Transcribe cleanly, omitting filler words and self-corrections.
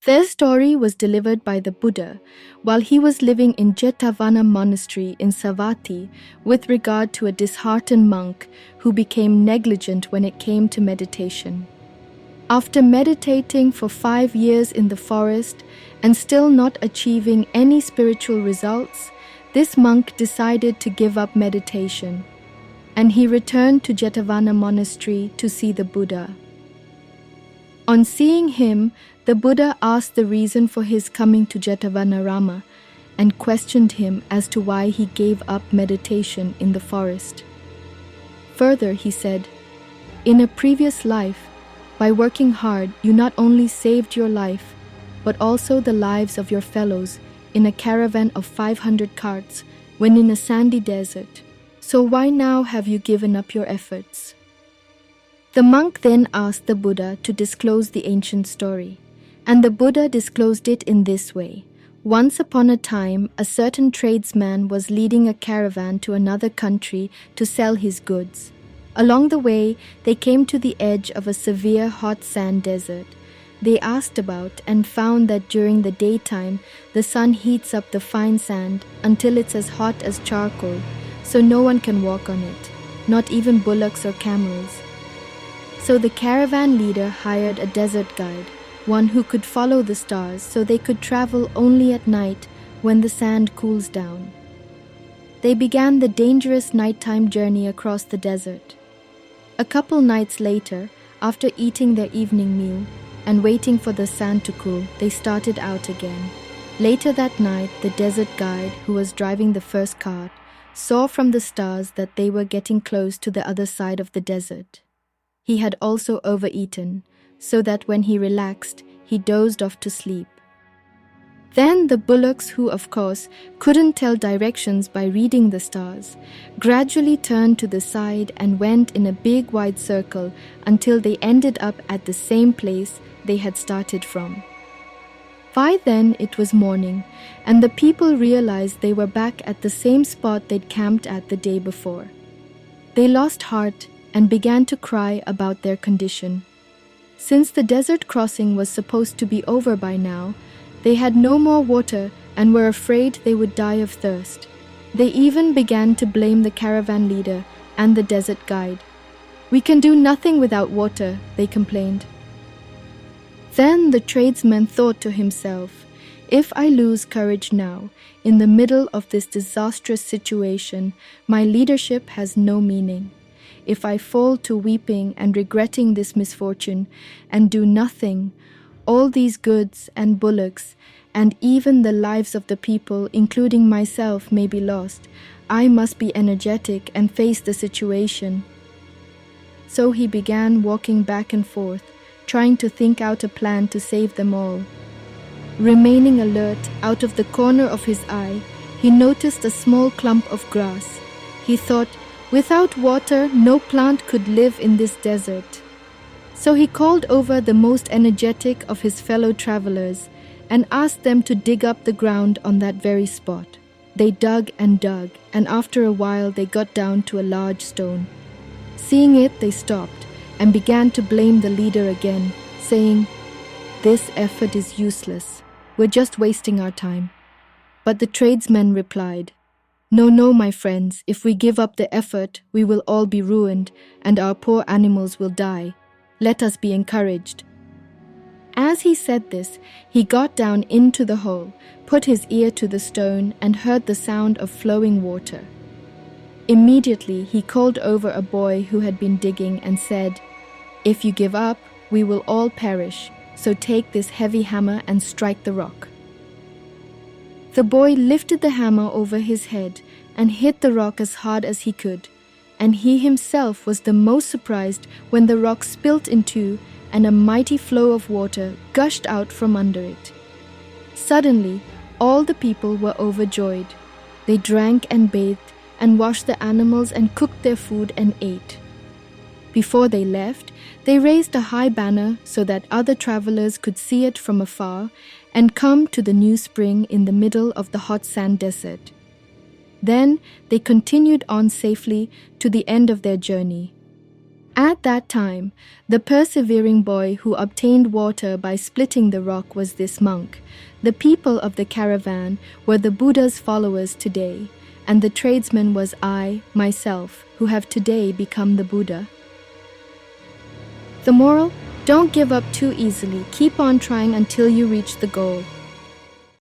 Their story was delivered by the Buddha while he was living in Jataka monastery in Savatthi with regard to a disheartened monk who became negligent when it came to meditation. After meditating for 5 years in the forest and still not achieving any spiritual results, this monk decided to give up meditation, and he returned to Jataka monastery to see the Buddha. On seeing him, the Buddha asked the reason for his coming to Jatavanarama and questioned him as to why he gave up meditation in the forest. Further, he said, "In a previous life, by working hard, you not only saved your life, but also the lives of your fellows in a caravan of 500 carts when in a sandy desert. So why now have you given up your efforts?" The monk then asked the Buddha to disclose the ancient story, and the Buddha disclosed it in this way. Once upon a time, a certain tradesman was leading a caravan to another country to sell his goods. Along the way, they came to the edge of a severe hot sand desert. They asked about and found that during the daytime, the sun heats up the fine sand until it's as hot as charcoal, so no one can walk on it, not even bullocks or camels. So the caravan leader hired a desert guide, one who could follow the stars so they could travel only at night when the sand cools down. They began the dangerous nighttime journey across the desert. A couple nights later, after eating their evening meal and waiting for the sand to cool, they started out again. Later that night, the desert guide, who was driving the first cart, saw from the stars that they were getting close to the other side of the desert. He had also overeaten, so that when he relaxed, he dozed off to sleep. Then the bullocks, who of course couldn't tell directions by reading the stars, gradually turned to the side and went in a big wide circle until they ended up at the same place they had started from. By then it was morning, and the people realized they were back at the same spot they'd camped at the day before. They lost heart and began to cry about their condition. Since the desert crossing was supposed to be over by now, they had no more water and were afraid they would die of thirst. They even began to blame the caravan leader and the desert guide. "We can do nothing without water," they complained. Then the tradesman thought to himself, "If I lose courage now, in the middle of this disastrous situation, my leadership has no meaning. If I fall to weeping and regretting this misfortune and do nothing, all these goods and bullocks and even the lives of the people, including myself, may be lost. I must be energetic and face the situation." So he began walking back and forth, trying to think out a plan to save them all. Remaining alert, out of the corner of his eye, he noticed a small clump of grass. He thought, without water, no plant could live in this desert. So he called over the most energetic of his fellow travelers and asked them to dig up the ground on that very spot. They dug, and after a while they got down to a large stone. Seeing it, they stopped and began to blame the leader again, saying, "This effort is useless. We're just wasting our time." But the tradesmen replied, No, my friends, if we give up the effort, we will all be ruined, and our poor animals will die. Let us be encouraged." As he said this, he got down into the hole, put his ear to the stone, and heard the sound of flowing water. Immediately he called over a boy who had been digging and said, "If you give up, we will all perish, so take this heavy hammer and strike the rock." The boy lifted the hammer over his head and hit the rock as hard as he could, and he himself was the most surprised when the rock split in two and a mighty flow of water gushed out from under it. Suddenly, all the people were overjoyed. They drank and bathed and washed the animals and cooked their food and ate. Before they left, they raised a high banner so that other travelers could see it from afar and come to the new spring in the middle of the hot sand desert. Then they continued on safely to the end of their journey. At that time, the persevering boy who obtained water by splitting the rock was this monk. The people of the caravan were the Buddha's followers today, and the tradesman was I, myself, who have today become the Buddha. The moral: don't give up too easily. Keep on trying until you reach the goal.